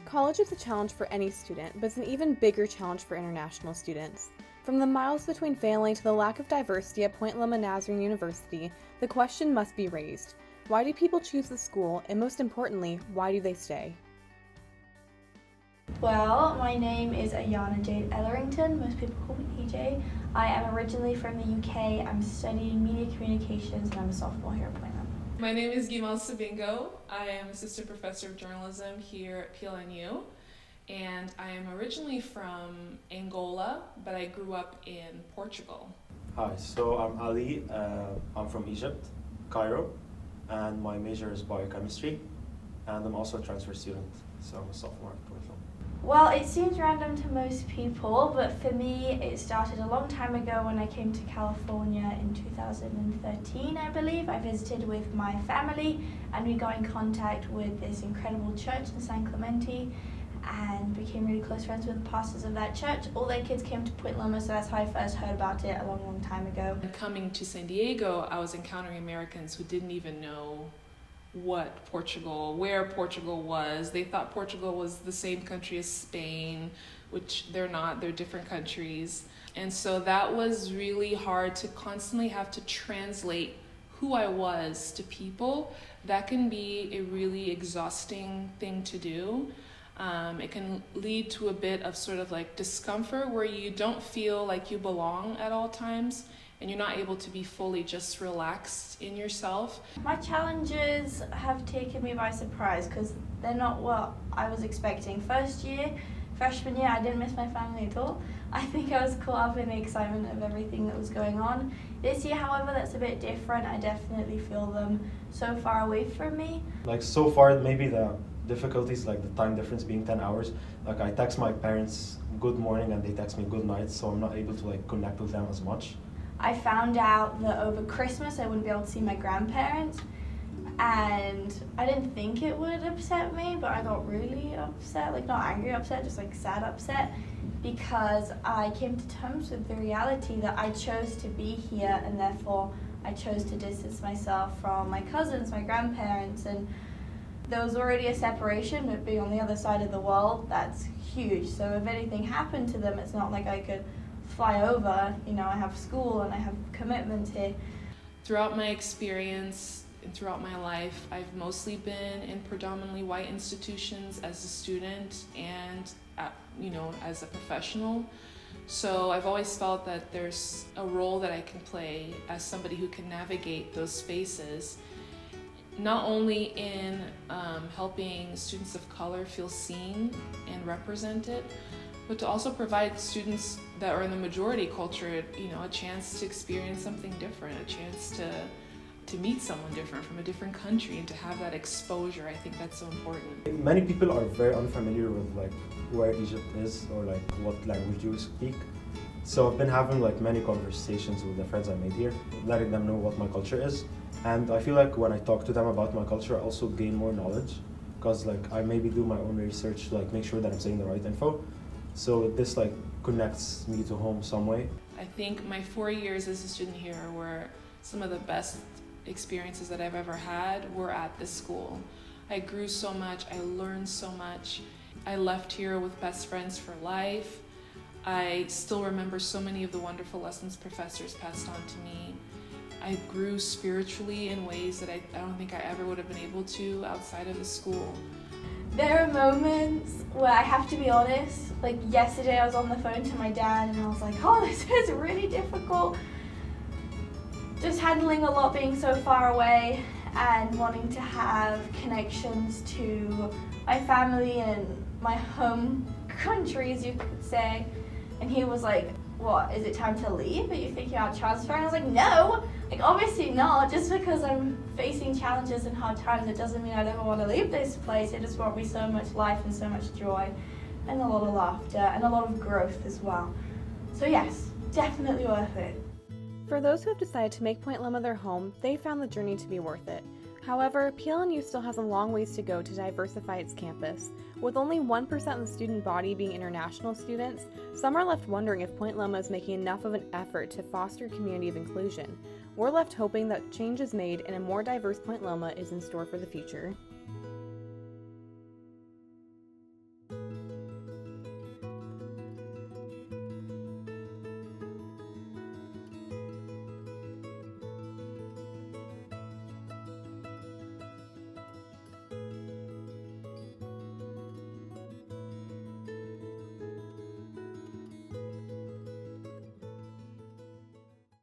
College is a challenge for any student, but it's an even bigger challenge for international students. From the miles between family to the lack of diversity at Point Loma Nazarene University, the question must be raised. Why do people choose the school, and most importantly, why do they stay? Well, my name is Ayana Jade Ellerington. Most people call me EJ. I am originally from the UK. I'm studying media communications and I'm a sophomore here at Point Loma. My name is Gimal Sabingo. I am assistant professor of journalism here at PLNU, and I am originally from Angola, but I grew up in Portugal. Hi, so I'm Ali. I'm from Egypt, Cairo, and my major is biochemistry, and I'm also a transfer student, so I'm a sophomore at Point Loma. Well, it seems random to most people, but for me it started a long time ago when I came to California in 2013, I believe. I visited with my family and we got in contact with this incredible church in San Clemente and became really close friends with the pastors of that church. All their kids came to Point Loma, so that's how I first heard about it a long time ago. And coming to San Diego, I was encountering Americans who didn't even know where Portugal was. They thought Portugal was the same country as Spain, which they're not, they're different countries. And so that was really hard to constantly have to translate who I was to people. That can be a really exhausting thing to do. It can lead to a bit of sort of like discomfort where you don't feel like you belong at all times, and you're not able to be fully just relaxed in yourself. My challenges have taken me by surprise because they're not what I was expecting. Freshman year, I didn't miss my family at all. I think I was caught up in the excitement of everything that was going on. This year, however, that's a bit different. I definitely feel them so far away from me. Like so far, maybe the difficulties, like the time difference being 10 hours. Like I text my parents good morning and they text me good night, so I'm not able to like connect with them as much. I found out that over Christmas I wouldn't be able to see my grandparents, and I didn't think it would upset me, but I got really upset, like not angry upset, just like sad upset, because I came to terms with the reality that I chose to be here and therefore I chose to distance myself from my cousins, my grandparents, and there was already a separation, but being on the other side of the world, that's huge. So if anything happened to them, it's not like I could fly over, I have school and I have commitments here. Throughout my experience and throughout my life, I've mostly been in predominantly white institutions as a student and as a professional. So I've always felt that there's a role that I can play as somebody who can navigate those spaces, not only in helping students of color feel seen and represented, but to also provide students that are in the majority culture, a chance to experience something different, a chance to meet someone different from a different country and to have that exposure. I think that's so important. Many people are very unfamiliar with like where Egypt is or like what language you speak. So I've been having like many conversations with the friends I made here, letting them know what my culture is. And I feel like when I talk to them about my culture, I also gain more knowledge because like I maybe do my own research to like make sure that I'm saying the right info. So this like connects me to home some way. I think my 4 years as a student here were some of the best experiences that I've ever had were at this school. I grew so much, I learned so much. I left here with best friends for life. I still remember so many of the wonderful lessons professors passed on to me. I grew spiritually in ways that I don't think I ever would have been able to outside of the school. There are moments where I have to be honest, like yesterday I was on the phone to my dad and I was like, oh, this is really difficult. Just handling a lot being so far away and wanting to have connections to my family and my home country, as you could say. And he was like, what, is it time to leave? Are you thinking about transferring? I was like, no, like obviously not. Just because I'm facing challenges and hard times, it doesn't mean I never want to leave this place. It just brought me so much life and so much joy and a lot of laughter and a lot of growth as well. So yes, definitely worth it. For those who have decided to make Point Loma their home, they found the journey to be worth it. However, PLNU still has a long ways to go to diversify its campus. With only 1% of the student body being international students, some are left wondering if Point Loma is making enough of an effort to foster a community of inclusion. We're left hoping that change is made and a more diverse Point Loma is in store for the future.